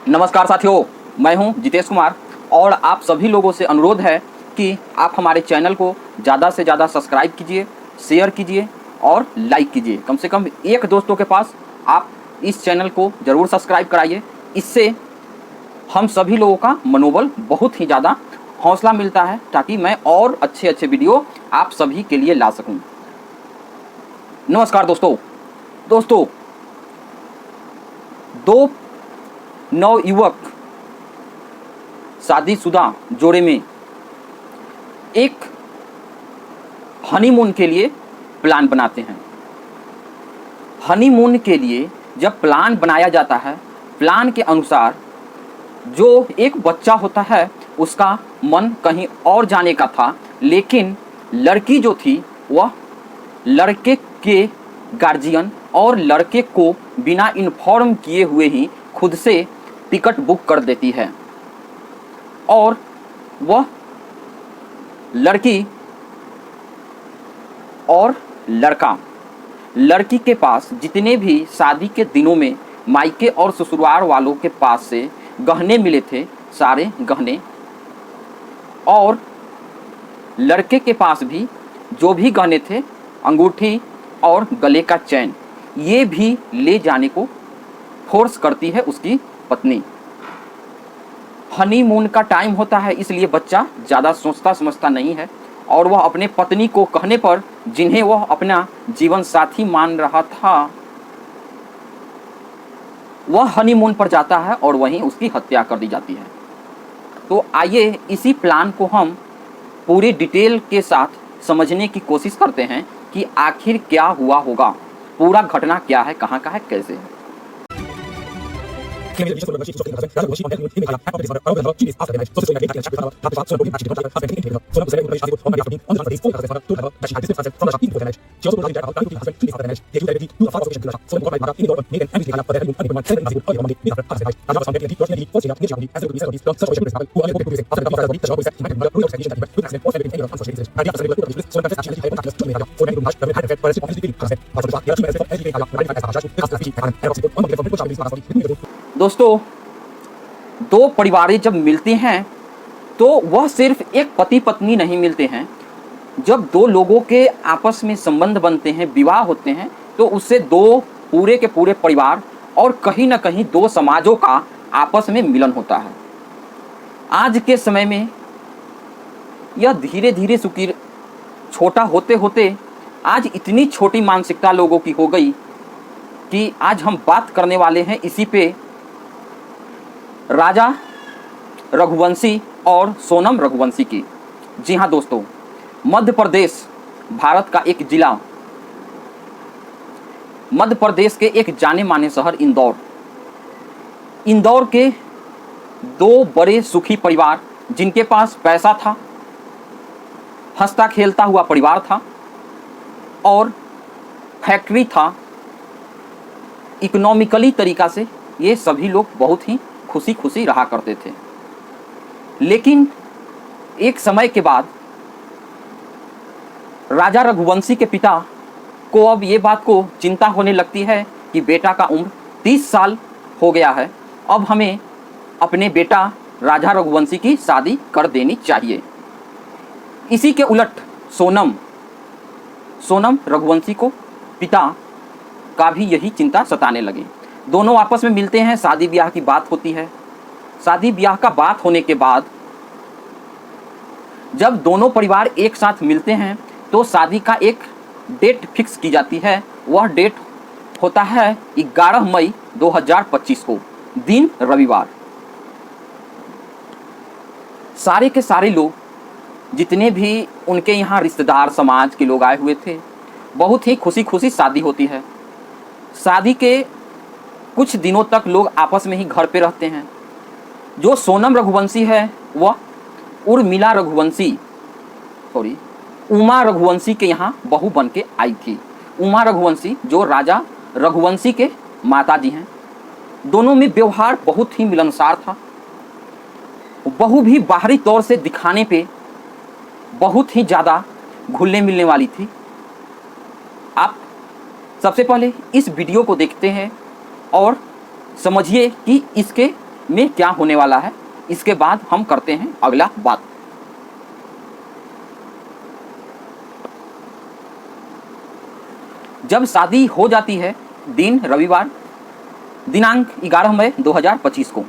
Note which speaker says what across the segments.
Speaker 1: नमस्कार साथियों, मैं हूं जितेश कुमार और आप सभी लोगों से अनुरोध है कि आप हमारे चैनल को ज़्यादा से ज़्यादा सब्सक्राइब कीजिए, शेयर कीजिए और लाइक कीजिए। कम से कम एक दोस्तों के पास आप इस चैनल को ज़रूर सब्सक्राइब कराइए। इससे हम सभी लोगों का मनोबल बहुत ही ज़्यादा हौसला मिलता है ताकि मैं और अच्छे अच्छे वीडियो आप सभी के लिए ला सकूं। नमस्कार दोस्तों, दो नवयुवक शादीशुदा जोड़े में एक हनीमून के लिए प्लान बनाते हैं। हनीमून के लिए जब प्लान बनाया जाता है, प्लान के अनुसार जो एक बच्चा होता है उसका मन कहीं और जाने का था, लेकिन लड़की जो थी वह लड़के के गार्जियन और लड़के को बिना इन्फॉर्म किए हुए ही खुद से टिकट बुक कर देती है और वह लड़की और लड़की के पास जितने भी शादी के दिनों में मायके और ससुराल वालों के पास से गहने मिले थे, सारे गहने, और लड़के के पास भी जो भी गहने थे, अंगूठी और गले का चैन, ये भी ले जाने को फोर्स करती है उसकी पत्नी। हनीमून का टाइम होता है, इसलिए बच्चा ज़्यादा सोचता समझता नहीं है और वह अपने पत्नी को कहने पर, जिन्हें वह अपना जीवन साथी मान रहा था, वह हनीमून पर जाता है और वहीं उसकी हत्या कर दी जाती है। तो आइए इसी प्लान को हम पूरी डिटेल के साथ समझने की कोशिश करते हैं कि आखिर क्या हुआ होगा, पूरा घटना क्या है, कहाँ का है, कैसे है। दोस्तों, दो परिवारें जब मिलते हैं तो वह सिर्फ एक पति पत्नी नहीं मिलते हैं। जब दो लोगों के आपस में संबंध बनते हैं, विवाह होते हैं, तो उससे दो पूरे के पूरे परिवार और कहीं ना कहीं दो समाजों का आपस में मिलन होता है। आज के समय में यह धीरे धीरे छोटा होते होते आज इतनी छोटी मानसिकता लोगों की हो गई कि आज हम बात करने वाले हैं इसी पे, राजा रघुवंशी और सोनम रघुवंशी की। जी हाँ दोस्तों, मध्य प्रदेश भारत का एक जिला, मध्य प्रदेश के एक जाने माने शहर इंदौर के दो बड़े सुखी परिवार, जिनके पास पैसा था, हंसता खेलता हुआ परिवार था और फैक्ट्री था। इकोनॉमिकली तरीका से ये सभी लोग बहुत ही खुशी खुशी रहा करते थे। लेकिन एक समय के बाद राजा रघुवंशी के पिता को अब ये बात को चिंता होने लगती है कि बेटा का उम्र 30 साल हो गया है, अब हमें अपने बेटा राजा रघुवंशी की शादी कर देनी चाहिए। इसी के उलट सोनम रघुवंशी को पिता का भी यही चिंता सताने लगी। दोनों आपस में मिलते हैं, शादी ब्याह की बात होती है। शादी ब्याह का बात होने के बाद जब दोनों परिवार एक साथ मिलते हैं तो शादी का एक डेट फिक्स की जाती है। वह डेट होता है 11 मई 2025 को, दिन रविवार। सारे के सारे लोग, जितने भी उनके यहाँ रिश्तेदार समाज के लोग आए हुए थे, बहुत ही खुशी खुशी शादी होती है। शादी के कुछ दिनों तक लोग आपस में ही घर पे रहते हैं। जो सोनम रघुवंशी है वह उमा रघुवंशी के यहाँ बहू बन के आई थी। उमा रघुवंशी जो राजा रघुवंशी के माता जी हैं। दोनों में व्यवहार बहुत ही मिलनसार था। बहू भी बाहरी तौर से दिखाने पे बहुत ही ज़्यादा घुलने मिलने वाली थी। आप सबसे पहले इस वीडियो को देखते हैं और समझिए कि इसके में क्या होने वाला है, इसके बाद हम करते हैं अगला बात। जब शादी हो जाती है, दिन रविवार, दिनांक 11 मई 2025 को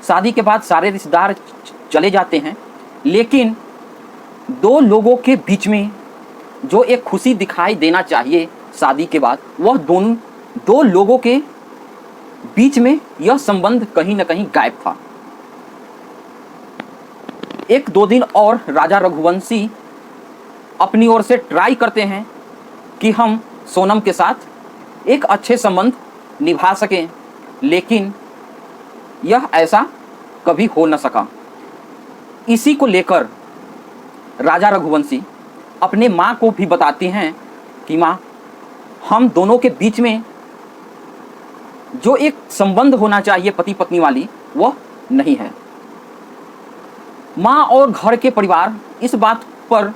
Speaker 1: शादी के बाद सारे रिश्तेदार चले जाते हैं, लेकिन दो लोगों के बीच में जो एक खुशी दिखाई देना चाहिए शादी के बाद, वह दो लोगों के बीच में यह संबंध कहीं न कहीं गायब था। 1-2 दिन और राजा रघुवंशी अपनी ओर से ट्राई करते हैं कि हम सोनम के साथ एक अच्छे संबंध निभा सकें, लेकिन यह ऐसा कभी हो न सका। इसी को लेकर राजा रघुवंशी अपने माँ को भी बताती हैं कि माँ, हम दोनों के बीच में जो एक संबंध होना चाहिए पति पत्नी वाली, वह नहीं है। माँ और घर के परिवार इस बात पर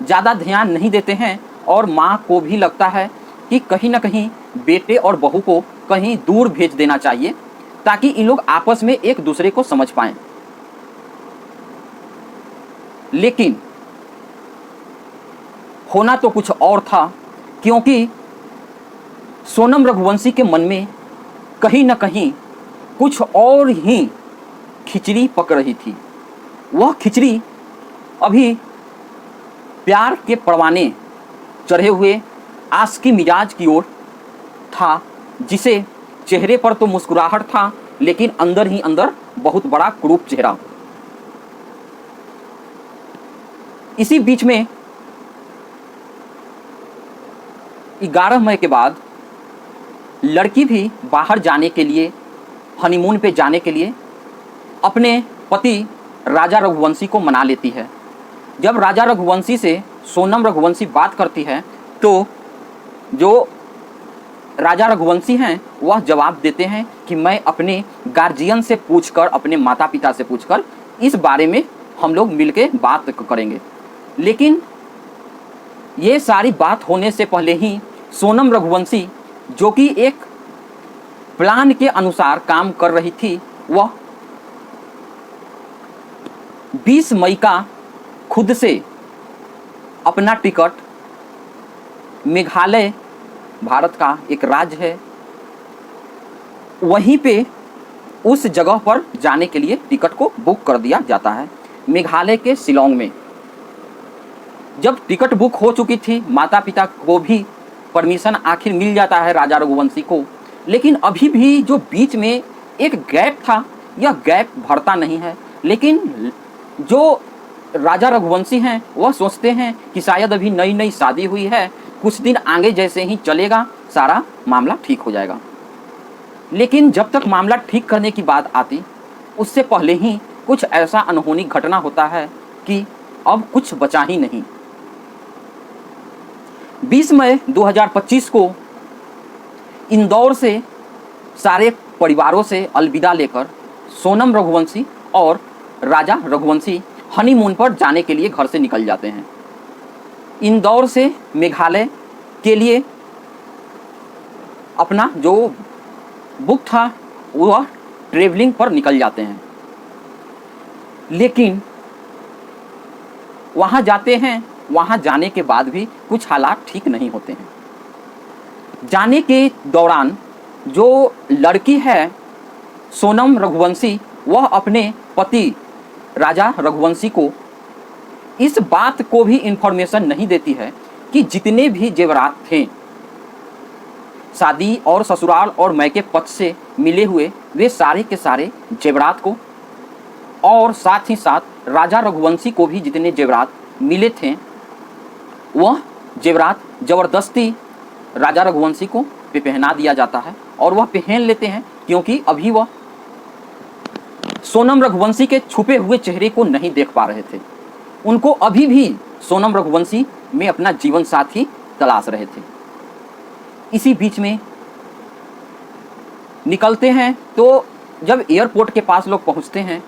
Speaker 1: ज़्यादा ध्यान नहीं देते हैं और माँ को भी लगता है कि कहीं ना कहीं बेटे और बहू को कहीं दूर भेज देना चाहिए ताकि इन लोग आपस में एक दूसरे को समझ पाएं। लेकिन होना तो कुछ और था, क्योंकि सोनम रघुवंशी के मन में कहीं न कहीं कुछ और ही खिचड़ी पक रही थी। वह खिचड़ी अभी प्यार के परवाने चढ़े हुए आशिकी मिजाज की ओर था, जिसे चेहरे पर तो मुस्कुराहट था, लेकिन अंदर ही अंदर बहुत बड़ा क्रूप चेहरा। इसी बीच में 11 मई के बाद लड़की भी बाहर जाने के लिए, हनीमून पे जाने के लिए अपने पति राजा रघुवंशी को मना लेती है। जब राजा रघुवंशी से सोनम रघुवंशी बात करती है तो जो राजा रघुवंशी हैं वह जवाब देते हैं कि मैं अपने गार्जियन से पूछकर, अपने माता पिता से पूछकर इस बारे में हम लोग मिलके बात करेंगे। लेकिन ये सारी बात होने से पहले ही सोनम रघुवंशी, जो कि एक प्लान के अनुसार काम कर रही थी, वह 20 मई का खुद से अपना टिकट, मेघालय भारत का एक राज्य है, वहीं पे उस जगह पर जाने के लिए टिकट को बुक कर दिया जाता है, मेघालय के शिलोंग में। जब टिकट बुक हो चुकी थी, माता पिता को भी परमिशन आखिर मिल जाता है राजा रघुवंशी को, लेकिन अभी भी जो बीच में एक गैप था, यह गैप भरता नहीं है। लेकिन जो राजा रघुवंशी हैं वह सोचते हैं कि शायद अभी नई नई शादी हुई है, कुछ दिन आगे जैसे ही चलेगा सारा मामला ठीक हो जाएगा। लेकिन जब तक मामला ठीक करने की बात आती, उससे पहले ही कुछ ऐसा अनहोनी घटना होता है कि अब कुछ बचा ही नहीं। 20 मई 2025 को इंदौर से सारे परिवारों से अलविदा लेकर सोनम रघुवंशी और राजा रघुवंशी हनीमून पर जाने के लिए घर से निकल जाते हैं। इंदौर से मेघालय के लिए अपना जो बुक था वह ट्रेवलिंग पर निकल जाते हैं। लेकिन वहाँ जाते हैं, वहाँ जाने के बाद भी कुछ हालात ठीक नहीं होते हैं। जाने के दौरान जो लड़की है सोनम रघुवंशी, वह अपने पति राजा रघुवंशी को इस बात को भी इन्फॉर्मेशन नहीं देती है कि जितने भी जेवरात थे शादी और ससुराल और मैके पक्ष से मिले हुए, वे सारे के सारे जेवरात को, और साथ ही साथ राजा रघुवंशी को भी जितने जेवरात मिले थे, वह जेवरात ज़बरदस्ती राजा रघुवंशी को पहना दिया जाता है और वह पहन लेते हैं, क्योंकि अभी वह सोनम रघुवंशी के छुपे हुए चेहरे को नहीं देख पा रहे थे। उनको अभी भी सोनम रघुवंशी में अपना जीवन साथी तलाश रहे थे। इसी बीच में निकलते हैं तो जब एयरपोर्ट के पास लोग पहुंचते हैं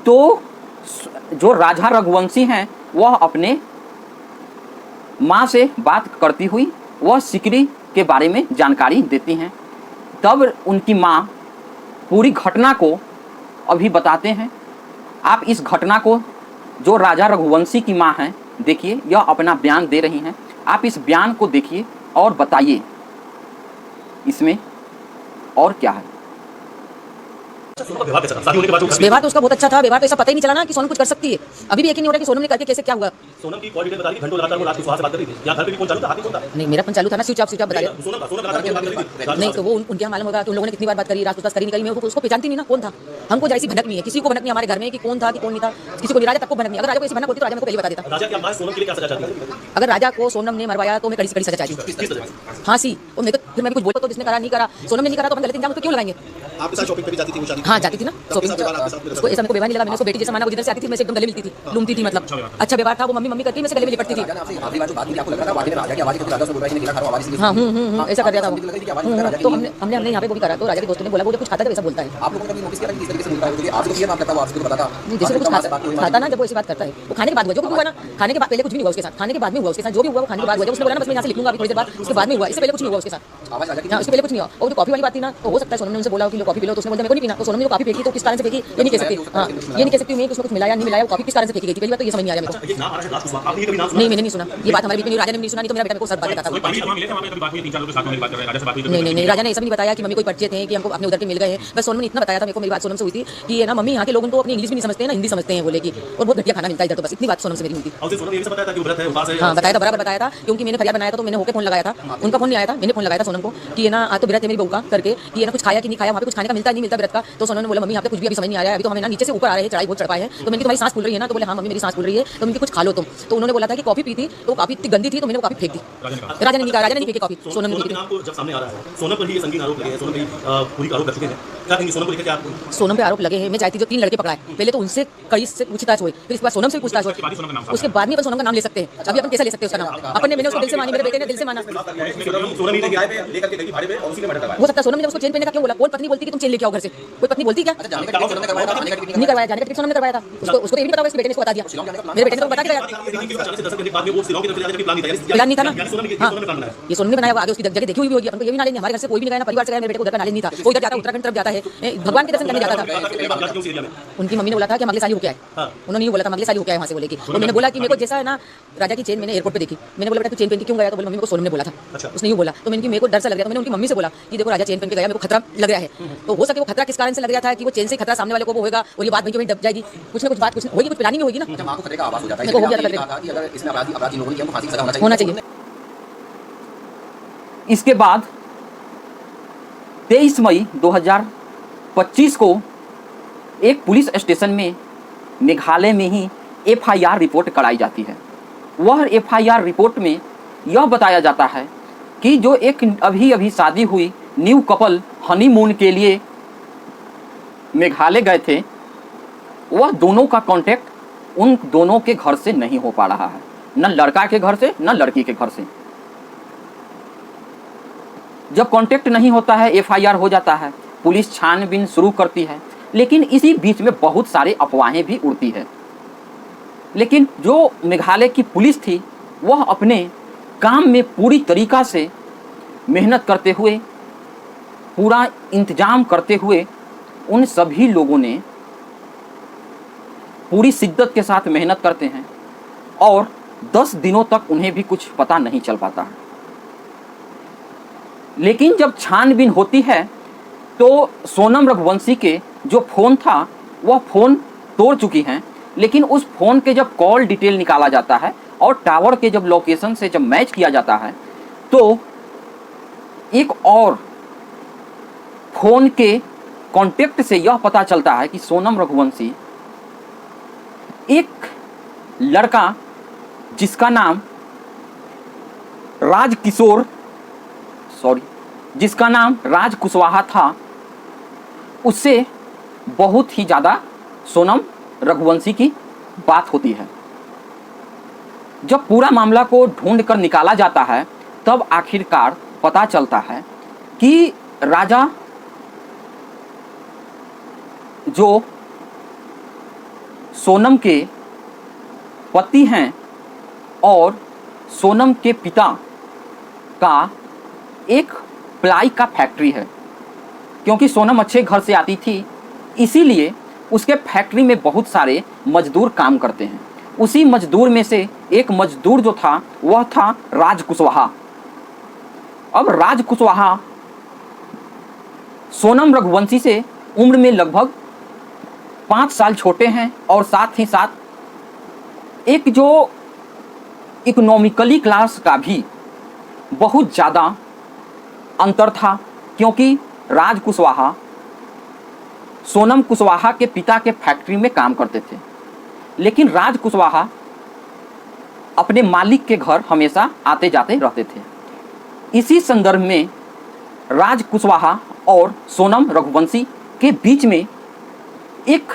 Speaker 1: तो जो राजा रघुवंशी हैं वह अपने माँ से बात करती हुई वह सिकरी के बारे में जानकारी देती हैं। तब उनकी माँ पूरी घटना को अभी बताते हैं। आप इस घटना को, जो राजा रघुवंशी की माँ हैं, देखिए यह अपना बयान दे रही हैं। आप इस बयान को देखिए और बताइए इसमें और क्या है।
Speaker 2: व्यवहार तो उसका बहुत अच्छा था। व्यवहार तो ऐसा पता ही नहीं चला ना कि सोनम कुछ कर सकती है। अभी भी यकीन नहीं हो रहा कि सोनम ने करके कैसे क्या हुआ।
Speaker 3: सोनम की कॉल डिटेल बता रही, घंटों लगातार वो रात को सुहास से बात कर रही थी। यहाँ घर पे भी फोन चालू था, हाथ में फोन था।
Speaker 2: नहीं, मेरा फोन चालू था ना, स्विच ऑफ बता रहे।
Speaker 3: सोनम का लगातार बात कर रही थी।
Speaker 2: नहीं तो वो उनके यहाँ मालूम होगा कि उन लोगों ने कितनी बार बात करी, रात पूछताछ करी नहीं करी, मैं उसको पहचानती नहीं ना कौन था। हमको जैसी भनक नहीं है, किसी को भनक नहीं हमारे घर में कि कौन था कि कौन नहीं था, किसी को नहीं। राजा तक को भनक नहीं। अगर राजा को ऐसी भनक होती तो राजा को पहले बता देता।
Speaker 3: राजा की मां सोनम के लिए क्या सजा चाहती है?
Speaker 2: अगर राजा को सोनम ने मरवाया तो मैं कड़ी से कड़ी सजा चाहती। फांसी। और मैं तो फिर मैं भी कुछ बोलता तो जिसने करा नहीं करा, सोनम ने नहीं करा तो हम गलत इंजाम तो क्यों लगाएंगे।
Speaker 3: आपके साथ शॉपिंग पे भी जाती थी वो शादी?
Speaker 2: हाँ जाती थी ना शॉपिंग। उसको ऐसा मेरे को व्यवहार नहीं लगा। मैंने उसको बेटी जैसा माना। वो जिधर से आती थी मैं एकदम गले मिलती थी, लूमती थी, मतलब अच्छा व्यवहार था। वो मम्मी मम्मी करती मैं से गले में लिपटती थी। हाँ ऐसा कर दिया था वो। तो हमने यहाँ पे वो भी करा। तो राजा के दोस्तों ने बोला वो जो कुछ खाता था वैसा बोलता है। जैसे कुछ खाता ना, जब वो ऐसी बात करता है वो खाने के बाद हुआ, जो भी हुआ ना, खाने के बाद पहले कुछ भी नहीं हुआ उसके साथ, खाने के बाद में हुआ उसके साथ, जो भी हुआ वो खाने के बाद हुआ। उसने बोला ना बस मैं यहाँ से लिखूंगा अभी थोड़ी देर बाद, उसके बाद में हुआ। इससे पहले कुछ नहीं हुआ उसके साथ। हाँ इससे पहले कुछ नहीं हुआ। और जो कॉफी वाली बात थी ना, तो हो सकता है सोनम ने उनसे बोला कि लो कॉफी पी लो, तो उसने बोला मेरे को नहीं पीना। तो सोनम ने कॉफी फेंकी तो किस कारण से फेंकी ये नहीं कह सकती। हाँ ये नहीं कह सकती मैं कि उसमें कुछ मिलाया नहीं मिलाया, वो कॉफी किस कारण से फेंकी गई थी पहली बात तो ये समझ नहीं आ रहा मेरे को। नहीं मैंने नहीं सुना ये बात, हमारे बीच में राजा ने नहीं सुना, नहीं तो मेरा बेटा को सब बात बताता। नहीं राजा ने ऐसा भी नहीं बताया कि मम्मी कोई परिचय थे कि हमको अपने उधर के मिल गए हैं। बस सोनम ने इतना बताया था मेरे को, मेरी बात सोनम से हुई थी कि ये ना मम्मी यहाँ के लोगों को अपनी इंग्लिश भी नहीं समझते हैं ना हिंदी समझते हैं बोले कि, और बहुत घटिया खाना मिलता है इधर। तो बस इतनी बात सोनम से मेरी हुई थी। हाँ बताया था, बराबर बताया था, क्योंकि मैंने फरियाद बनाया था तो मैंने होके फोन लगाया था, उनका फोन नहीं आया था, मैंने फोन लगाया था सोनम को कि ये ना आज तो व्रत है मेरी बहू का करके, कि ये ना कुछ खाया कि नहीं खाया, वहाँ पे कुछ खाने का मिलता नहीं मिलता व्रत का। तो सोनम ने बोला मम्मी यहाँ पे कुछ भी अभी समझ नहीं आ रहा है, अभी तो हमें ना नीचे से ऊपर आ रहे हैं, चढ़ाई बहुत चढ़ पाए हैं। तो मैंने तुम्हारी सांस फूल रही है ना, तो बोले हाँ मम्मी मेरी सांस फूल रही है, तो मैंने कुछ खा लो तुम। तो उन्होंने बोला था कि कॉफी पी थी तो काफी इतनी गंदी थी तो मैंने वो कॉफी फेंक दी। राजा ने नहीं कहा, राजा ने नहीं फेंकी कॉफी, सोनम ने फेंकी।
Speaker 3: जब सामने आ रहा है सोनम पर ही संगीन आरोप लगे हैं, सोनम पर पूरी आरोप लग चुके हैं, क्या कहेंगे सोनम को लेकर? क्या
Speaker 2: सोनम पे आरोप लगे हैं। मैं चाहती जो 3 लड़के पकड़ाए, पहले तो उनसे कड़ी से पूछताछ हुई, फिर इसके बाद सोनम से पूछताछ हुई, उसके बाद में सोनम का नाम ले सकते हैं। अभी अपन कैसे ले सकते हैं उसका नाम? अपन ने मैंने उसको दिल से मानी, मेरे बेटे ने दिल से माना। हो सकता है सोनम ने उसको चेन पहनने का क्यों बोला? कौन पत्नी बोलती कि तुम चेन लेके आओ घर से? कोई पत्नी बोलती क्या? नहीं करवाया, जाने का टिकट सोनम ने करवाया था। उसको तो ये भी पता होगा, इसके बेटे ने इसको बता दिया। मेरे बेटे ने तो बता दिया प्लान नहीं था ना। हाँ ये सोनम ने बनाया, आगे उसकी जगह देखी हुई भी होगी। अपन को ये भी नॉलेज नहीं, हमारे घर से कोई भी नहीं गया ना, परिवार से गया, मेरे बेटे को उधर का नॉलेज नहीं था। वो इधर जाता है उत्तराखंड तरफ जाता है, भगवान के दर्शन करने जाता था। उनकी मम्मी ने बोला था कि हम अगले साल ही होके आए। उन्होंने ये बोला था अगले साल ही होके आए वहाँ से बोले कि, और मैंने बोला कि मेरे को जैसा है ना राजा की चेन मैंने एयरपोर्ट पे देखी, मैंने बोला बेटा तू चेन पहन के क्यों गया? तो बोले मम्मी को सोनम ने बोला था। उसने यूँ बोला तो मैंने मेरे को डर सा लग रहा था। मैंने उनकी मम्मी से बोला कि देखो राजा चेन पहन के गया, मेरे को खतरा लग रहा है। तो हो सके वो खतरा किस कारण से लग रहा था कि वो चेन से खतरा सामने वाले को वो होगा और ये बात वहीं दब जाएगी, कुछ ना कुछ बात कुछ होगी, कुछ प्लानिंग होगी ना। होना चाहिए।
Speaker 1: इसके बाद 23 मई 2025 को एक पुलिस स्टेशन में मेघालय में ही FIR रिपोर्ट कराई जाती है। वह FIR रिपोर्ट में यह बताया जाता है कि जो एक अभी शादी हुई न्यू कपल हनीमून के लिए मेघालय गए थे, वह दोनों का कांटेक्ट उन दोनों के घर से नहीं हो पा रहा है, न लड़का के घर से न लड़की के घर से। जब कांटेक्ट नहीं होता है, FIR हो जाता है, पुलिस छानबीन शुरू करती है, लेकिन इसी बीच में बहुत सारे अफवाहें भी उड़ती है। लेकिन जो मेघालय की पुलिस थी वह अपने काम में पूरी तरीका से मेहनत करते हुए, पूरा इंतजाम करते हुए, उन सभी लोगों ने पूरी शिद्दत के साथ मेहनत करते हैं और 10 दिनों तक उन्हें भी कुछ पता नहीं चल पाता है। लेकिन जब छानबीन होती है तो सोनम रघुवंशी के जो फ़ोन था वह फ़ोन तोड़ चुकी हैं, लेकिन उस फ़ोन के जब कॉल डिटेल निकाला जाता है और टावर के जब लोकेशन से जब मैच किया जाता है तो एक और फ़ोन के कॉन्टेक्ट से यह पता चलता है कि सोनम रघुवंशी एक लड़का जिसका नाम राज कुशवाहा था, उससे बहुत ही ज़्यादा सोनम रघुवंशी की बात होती है। जब पूरा मामला को ढूंढ कर निकाला जाता है तब आखिरकार पता चलता है कि राजा जो सोनम के पति हैं और सोनम के पिता का एक प्लाई का फैक्ट्री है क्योंकि सोनम अच्छे घर से आती थी, इसीलिए उसके फैक्ट्री में बहुत सारे मजदूर काम करते हैं। उसी मजदूर में से एक मजदूर जो था वह था राज कुशवाहा। अब राज कुशवाहा सोनम रघुवंशी से उम्र में लगभग 5 साल छोटे हैं और साथ ही साथ एक जो इकोनॉमिकली क्लास का भी बहुत ज़्यादा अंतर था, क्योंकि राज कुशवाहा सोनम कुशवाहा के पिता के फैक्ट्री में काम करते थे, लेकिन राज कुशवाहा अपने मालिक के घर हमेशा आते जाते रहते थे। इसी संदर्भ में राज कुशवाहा और सोनम रघुवंशी के बीच में एक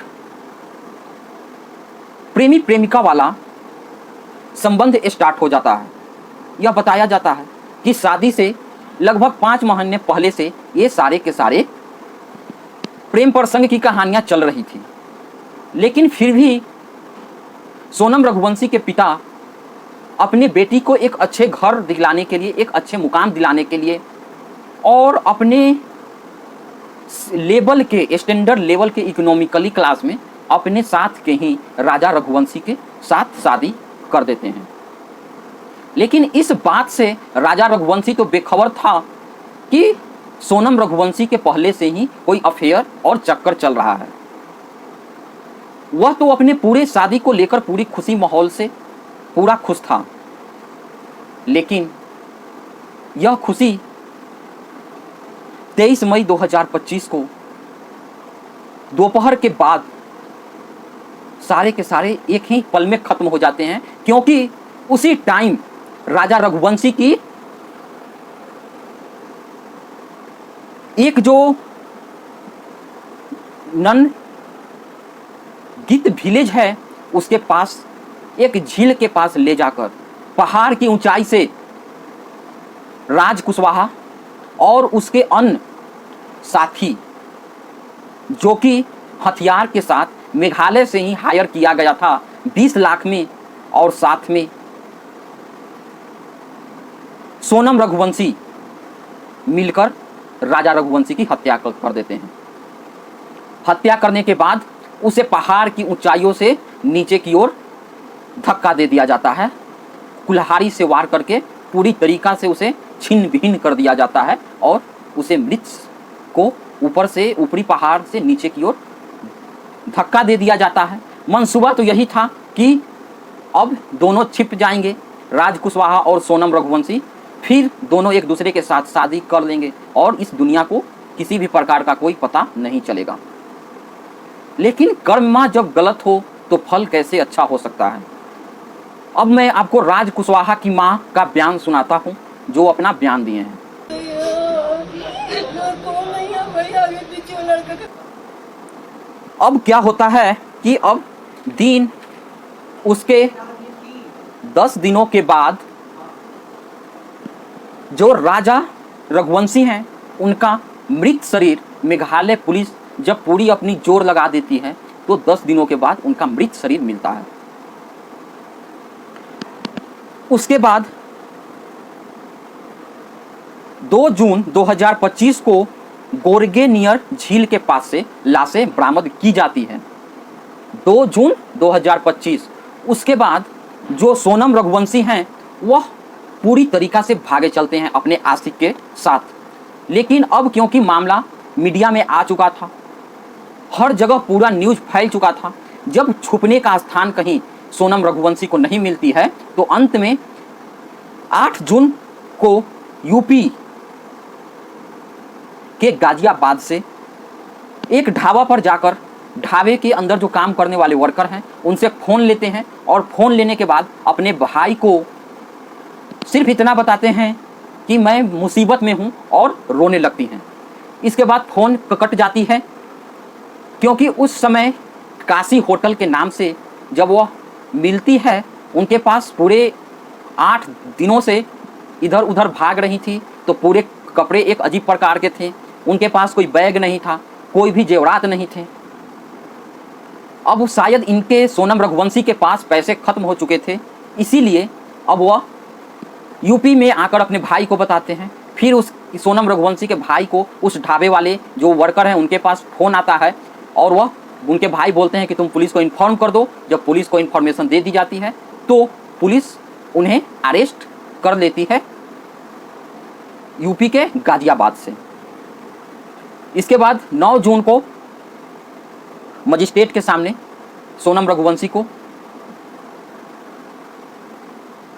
Speaker 1: प्रेमी प्रेमिका वाला संबंध स्टार्ट हो जाता है। यह बताया जाता है कि शादी से लगभग 5 महीने पहले से ये सारे के सारे प्रेम प्रसंग की कहानियां चल रही थी, लेकिन फिर भी सोनम रघुवंशी के पिता अपने बेटी को एक अच्छे घर दिलाने के लिए, एक अच्छे मुकाम दिलाने के लिए और अपने लेवल के स्टैंडर्ड लेवल के इकोनॉमिकली क्लास में अपने साथ के ही राजा रघुवंशी के साथ शादी कर देते हैं। लेकिन इस बात से राजा रघुवंशी तो बेखबर था कि सोनम रघुवंशी के पहले से ही कोई अफेयर और चक्कर चल रहा है। वह तो अपने पूरे शादी को लेकर पूरी खुशी माहौल से पूरा खुश था, लेकिन यह खुशी 23 मई 2025 को दोपहर के बाद सारे के सारे एक ही पल में खत्म हो जाते हैं, क्योंकि उसी टाइम राजा रघुवंशी की एक जो नन गीत विलेज है उसके पास एक झील के पास ले जाकर पहाड़ की ऊंचाई से राज कुशवाहा और उसके अन्य साथी, जो कि हथियार के साथ मेघालय से ही हायर किया गया था 20 लाख में, और साथ में सोनम रघुवंशी मिलकर राजा रघुवंशी की हत्या कर देते हैं। हत्या करने के बाद उसे पहाड़ की ऊंचाइयों से नीचे की ओर धक्का दे दिया जाता है, कुल्हाड़ी से वार करके पूरी तरीका से उसे छिन्न भिन्न कर दिया जाता है और उसे मृत को ऊपर से ऊपरी पहाड़ से नीचे की ओर धक्का दे दिया जाता है। मंसूबा तो यही था कि अब दोनों छिप जाएंगे, राज कुशवाहा और सोनम रघुवंशी, फिर दोनों एक दूसरे के साथ शादी कर लेंगे और इस दुनिया को किसी भी प्रकार का कोई पता नहीं चलेगा। लेकिन कर्म जब गलत हो तो फल कैसे अच्छा हो सकता है। अब मैं आपको राज कुशवाहा की मां का बयान सुनाता हूं, जो अपना बयान दिए हैं। अब क्या होता है कि अब दिन उसके 10 दिनों के बाद जो राजा रघुवंशी हैं उनका मृत शरीर मेघालय पुलिस जब पूरी अपनी जोर लगा देती है तो 10 दिनों के बाद उनका मृत शरीर मिलता है। उसके बाद 2 जून 2025 को गोरगे नियर झील के पास से लाशें बरामद की जाती हैं। 2 जून 2025। उसके बाद जो सोनम रघुवंशी हैं वह पूरी तरीका से भागे चलते हैं अपने आशिक के साथ। लेकिन अब क्योंकि मामला मीडिया में आ चुका था, हर जगह पूरा न्यूज़ फैल चुका था, जब छुपने का स्थान कहीं सोनम रघुवंशी को नहीं मिलती है तो अंत में 8 जून को यूपी के गाजियाबाद से एक ढाबा पर जाकर ढाबे के अंदर जो काम करने वाले वर्कर हैं उनसे फ़ोन लेते हैं और फ़ोन लेने के बाद अपने भाई को सिर्फ इतना बताते हैं कि मैं मुसीबत में हूं और रोने लगती हैं। इसके बाद फ़ोन कट जाती है, क्योंकि उस समय काशी होटल के नाम से जब वह मिलती है उनके पास पूरे 8 दिनों से इधर उधर भाग रही थी, तो पूरे कपड़े एक अजीब प्रकार के थे, उनके पास कोई बैग नहीं था, कोई भी जेवरात नहीं थे। अब शायद इनके सोनम रघुवंशी के पास पैसे खत्म हो चुके थे, इसीलिए अब वह यूपी में आकर अपने भाई को बताते हैं। फिर उस सोनम रघुवंशी के भाई को उस ढाबे वाले जो वर्कर हैं उनके पास फ़ोन आता है और वह उनके भाई बोलते हैं कि तुम पुलिस को इन्फॉर्म कर दो। जब पुलिस को इन्फॉर्मेशन दे दी जाती है तो पुलिस उन्हें अरेस्ट कर लेती है यूपी के गाजियाबाद से। इसके बाद 9 जून को मजिस्ट्रेट के सामने सोनम रघुवंशी को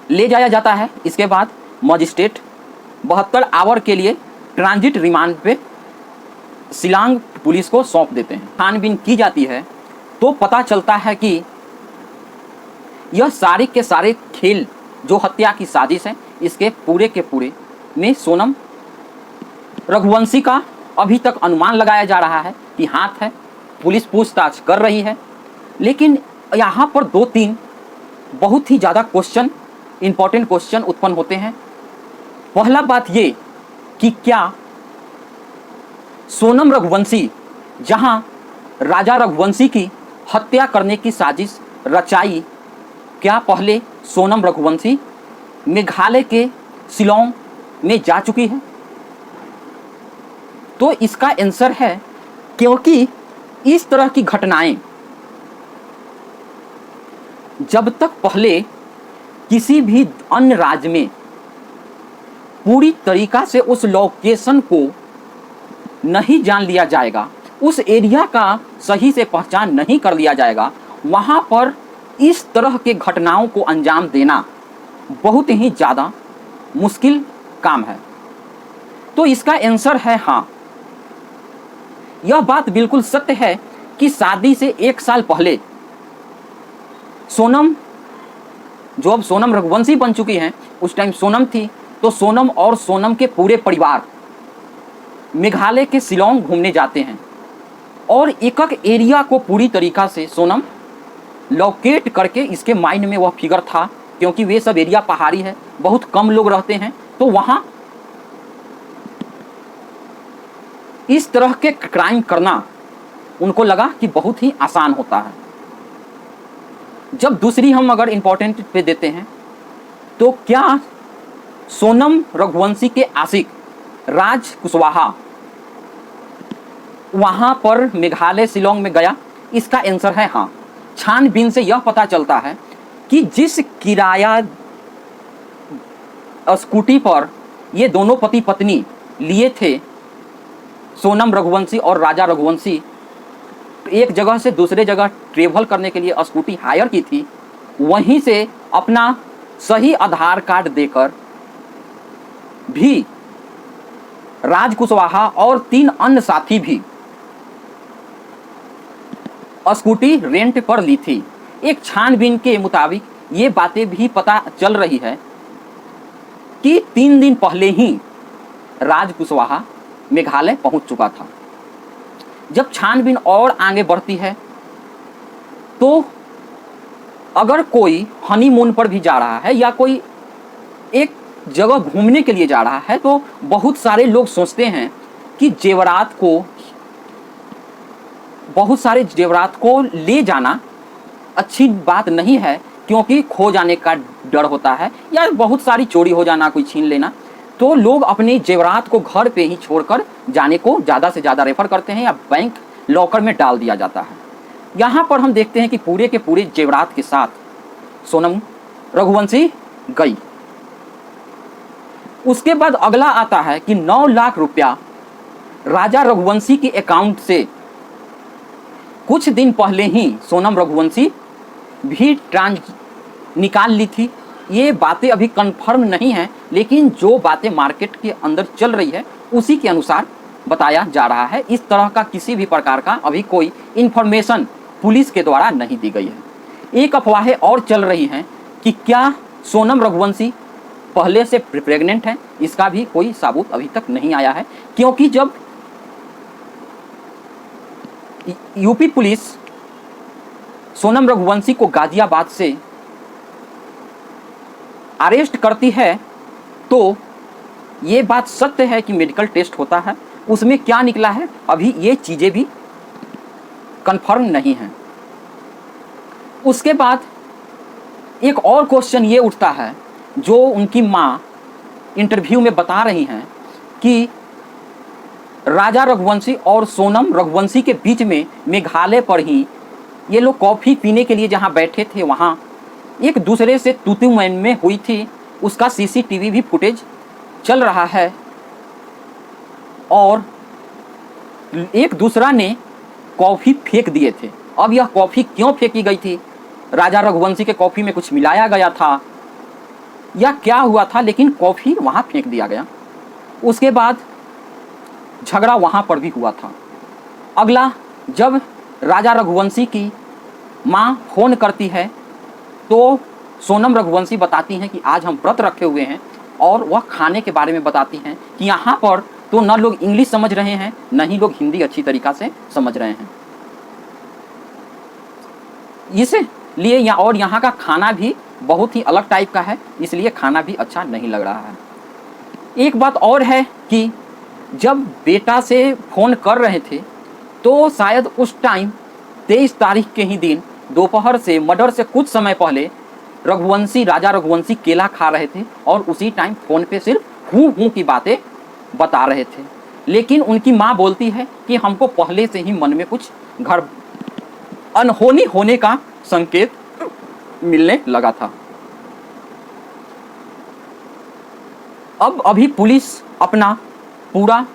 Speaker 1: ले जाया जाता है। इसके बाद मजिस्ट्रेट 72 आवर के लिए ट्रांजिट रिमांड पे शिलांग पुलिस को सौंप देते हैं। छानबीन की जाती है तो पता चलता है कि यह सारे के सारे खेल जो हत्या की साजिश है, इसके पूरे के पूरे में सोनम रघुवंशी का अभी तक अनुमान लगाया जा रहा है कि हाथ है। पुलिस पूछताछ कर रही है, लेकिन यहाँ पर 2-3 बहुत ही ज़्यादा क्वेश्चन, इंपॉर्टेंट क्वेश्चन उत्पन्न होते हैं। पहला बात ये कि क्या सोनम रघुवंशी जहाँ राजा रघुवंशी की हत्या करने की साजिश रचाई, क्या पहले सोनम रघुवंशी मेघालय के शिलोंग में जा चुकी है? तो इसका आंसर है क्योंकि इस तरह की घटनाएं जब तक पहले किसी भी अन्य राज्य में पूरी तरीका से उस लोकेशन को नहीं जान लिया जाएगा, उस एरिया का सही से पहचान नहीं कर लिया जाएगा, वहाँ पर इस तरह के घटनाओं को अंजाम देना बहुत ही ज़्यादा मुश्किल काम है। तो इसका आंसर है हाँ। यह बात बिल्कुल सत्य है कि शादी से 1 साल पहले सोनम, जो अब सोनम रघुवंशी बन चुकी हैं, उस टाइम सोनम थी, तो सोनम और सोनम के पूरे परिवार मेघालय के शिलोंग घूमने जाते हैं और एक एरिया को पूरी तरीका से सोनम लोकेट करके, इसके माइंड में वह फिगर था क्योंकि वे सब एरिया पहाड़ी है, बहुत कम लोग रहते हैं, तो वहाँ इस तरह के क्राइम करना उनको लगा कि बहुत ही आसान होता है। जब दूसरी हम अगर इम्पोर्टेंट पे देते हैं तो क्या सोनम रघुवंशी के आशिक राज कुशवाहा वहाँ पर मेघालय शिलोंग में गया? इसका आंसर है हाँ। छानबीन से यह पता चलता है कि जिस किराया स्कूटी पर ये दोनों पति पत्नी लिए थे, सोनम रघुवंशी और राजा रघुवंशी, एक जगह से दूसरे जगह ट्रेवल करने के लिए स्कूटी हायर की थी, वहीं से अपना सही आधार कार्ड देकर भी राज कुशवाहा और 3 अन्य साथी भी स्कूटी रेंट पर ली थी। एक छानबीन के मुताबिक ये बातें भी पता चल रही है कि 3 दिन पहले ही राज कुशवाहा मेघालय पहुंच चुका था। जब छानबीन और आगे बढ़ती है तो अगर कोई हनीमून पर भी जा रहा है या कोई एक जगह घूमने के लिए जा रहा है तो बहुत सारे लोग सोचते हैं कि बहुत सारे जेवरात को ले जाना अच्छी बात नहीं है, क्योंकि खो जाने का डर होता है या बहुत सारी चोरी हो जाना, कोई छीन लेना। तो लोग अपने जेवरात को घर पे ही छोड़कर जाने को ज़्यादा से ज़्यादा रेफर करते हैं या बैंक लॉकर में डाल दिया जाता है। यहाँ पर हम देखते हैं कि पूरे के पूरे जेवरात के साथ सोनम रघुवंशी गई। उसके बाद अगला आता है कि 9 लाख रुपया राजा रघुवंशी के अकाउंट से कुछ दिन पहले ही सोनम रघुवंशी भी निकाल ली थी। ये बातें अभी कंफर्म नहीं हैं, लेकिन जो बातें मार्केट के अंदर चल रही है उसी के अनुसार बताया जा रहा है। इस तरह का किसी भी प्रकार का अभी कोई इन्फॉर्मेशन पुलिस के द्वारा नहीं दी गई है। एक अफवाहें और चल रही हैं कि क्या सोनम रघुवंशी पहले से प्रेग्नेंट है, इसका भी कोई सबूत अभी तक नहीं आया है, क्योंकि जब यूपी पुलिस सोनम रघुवंशी को गाजियाबाद से अरेस्ट करती है तो ये बात सत्य है कि मेडिकल टेस्ट होता है, उसमें क्या निकला है अभी ये चीज़ें भी कंफर्म नहीं हैं। उसके बाद एक और क्वेश्चन ये उठता है जो उनकी माँ इंटरव्यू में बता रही हैं कि राजा रघुवंशी और सोनम रघुवंशी के बीच में मेघालय पर ही ये लोग कॉफ़ी पीने के लिए जहाँ बैठे थे वहाँ एक दूसरे से तू में हुई थी। उसका सीसीटीवी भी फुटेज चल रहा है और एक दूसरा ने कॉफ़ी फेंक दिए थे। अब यह कॉफ़ी क्यों फेंकी गई थी, राजा रघुवंशी के कॉफ़ी में कुछ मिलाया गया था या क्या हुआ था, लेकिन कॉफ़ी वहाँ फेंक दिया गया। उसके बाद झगड़ा वहाँ पर भी हुआ था। अगला, जब राजा रघुवंशी की माँ फ़ोन करती है तो सोनम रघुवंशी बताती हैं कि आज हम व्रत रखे हुए हैं, और वह खाने के बारे में बताती हैं कि यहाँ पर तो न लोग इंग्लिश समझ रहे हैं न ही लोग हिंदी अच्छी तरीक़ा से समझ रहे हैं, इसलिए यहाँ का खाना भी बहुत ही अलग टाइप का है, इसलिए खाना भी अच्छा नहीं लग रहा है। एक बात और है कि जब बेटा से फ़ोन कर रहे थे तो शायद उस टाइम 23 तारीख के ही दिन दोपहर से मर्डर से कुछ समय पहले राजा रघुवंशी केला खा रहे थे और उसी टाइम फ़ोन पे सिर्फ हूँ की बातें बता रहे थे। लेकिन उनकी माँ बोलती है कि हमको पहले से ही मन में कुछ घर अनहोनी होने का संकेत मिलने लगा था। अब अभी पुलिस अपना पूरा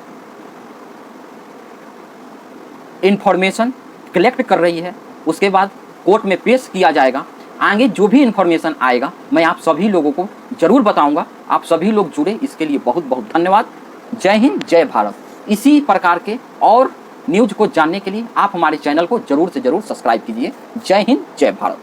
Speaker 1: इंफॉर्मेशन कलेक्ट कर रही है, उसके बाद कोर्ट में पेश किया जाएगा। आगे जो भी इंफॉर्मेशन आएगा मैं आप सभी लोगों को ज़रूर बताऊंगा। आप सभी लोग जुड़े, इसके लिए बहुत बहुत धन्यवाद। जय हिंद, जय भारत। इसी प्रकार के और न्यूज़ को जानने के लिए आप हमारे चैनल को ज़रूर से ज़रूर सब्सक्राइब कीजिए। जय हिंद, जय भारत।